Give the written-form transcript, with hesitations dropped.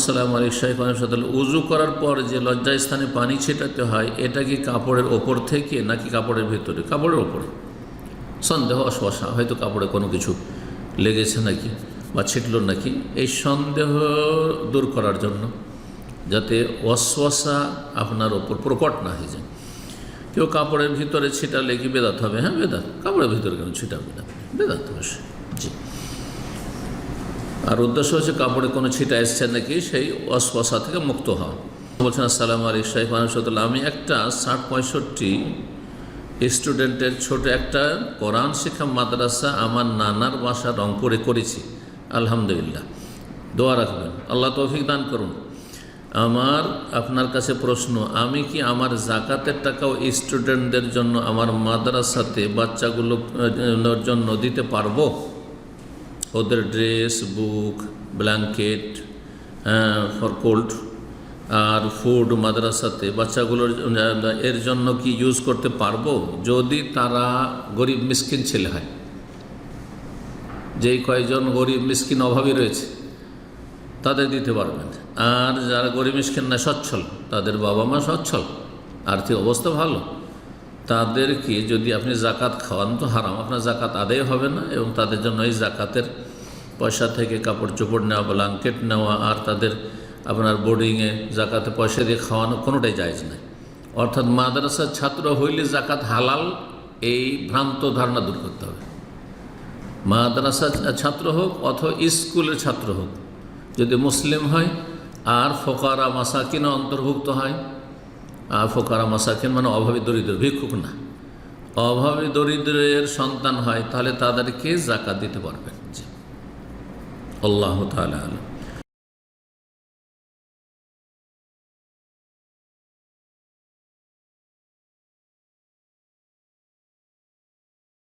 আসসালামু আলাইকুম শাইখ আনসারুল। উজু করার পর যে লজ্জাস্থানে পানি ছেটাতে হয় এটা কি কাপড়ের ওপর থেকে নাকি কাপড়ের ভিতরে? কাপড়ের ওপরে। সন্দেহ অশ্বাসা হয়তো কাপড়ে কোনো কিছু লেগেছে নাকি বা ছিটলো নাকি, এই সন্দেহ দূর করার জন্য, যাতে ওয়াসওয়াসা আপনার ওপর প্রকট না হয়ে যায়। কেউ কাপড়ের ভিতরে ছিটালে কি বেদাত হবে? হ্যাঁ বেদাত। কাপড়ের ভিতরে কেন ছিটাবে না? বেদাত অবশ্যই। জি। আর উদ্দেশ্য হচ্ছে কাপড়ে কোনো ছিটা এসছে নাকি সেই ওয়াসওয়াসা থেকে মুক্ত হওয়া। বলছেন আসসালামু আলাইকুম শাইখ আনসারুল্লাহ, আমি একটা 60-65 স্টুডেন্টের ছোট একটা কোরআন শিক্ষা মাদ্রাসা আমার নানার বাসা রংপুরে করেছি। আলহামদুলিল্লাহ, দোয়া রাখবেন, আল্লাহ তৌফিক দান করুন। আমার আপনার কাছে প্রশ্ন, আমি কি আমার জাকাতের টাকাও স্টুডেন্টদের জন্য আমার মাদ্রাসাতে বাচ্চাগুলোর জন্য দিতে পারবো? ওদের dress, book, blanket for cold আর ফুড মাদ্রাসাতে বাচ্চাগুলোর এর জন্য কি ইউজ করতে পারবো? যদি তারা গরিব মিসকিন ছেলে হয়, যেই কয়েকজন গরিব মিসকিন অভাবী রয়েছে তাদের দিতে পারবেন। আর যারা গরিব মিসকিন না, সচ্ছল, তাদের বাবা মা সচ্ছল, আর্থিক অবস্থা ভালো, তাদেরকে যদি আপনি জাকাত খাওয়ান তো হারাম, আপনার জাকাত আদায় হবে না। এবং তাদের জন্য এই জাকাতের পয়সা থেকে কাপড় চোপড় নেওয়া, ব্ল্যাঙ্কেট নেওয়া আর তাদের আপনার বোর্ডিংয়ে জাকাতে পয়সা দিয়ে খাওয়ানো কোনোটাই জায়েজ নাই। অর্থাৎ মাদ্রাসার ছাত্র হইলে জাকাত হালাল, এই ভ্রান্ত ধারণা দূর করতে হবে। মাদ্রাসার ছাত্র হোক অথবা স্কুলের ছাত্র হোক, যদি মুসলিম হয় আর ফোকারা মাসাকিনও অন্তর্ভুক্ত হয়, আর ফোকারা মাসাকিন মানে অভাবী দরিদ্র, ভিক্ষুক না, অভাবী দরিদ্রের সন্তান হয়, তাহলে তাদেরকে জাকাত দিতে পারবেন। জি, আল্লাহু তাআলা আলাম।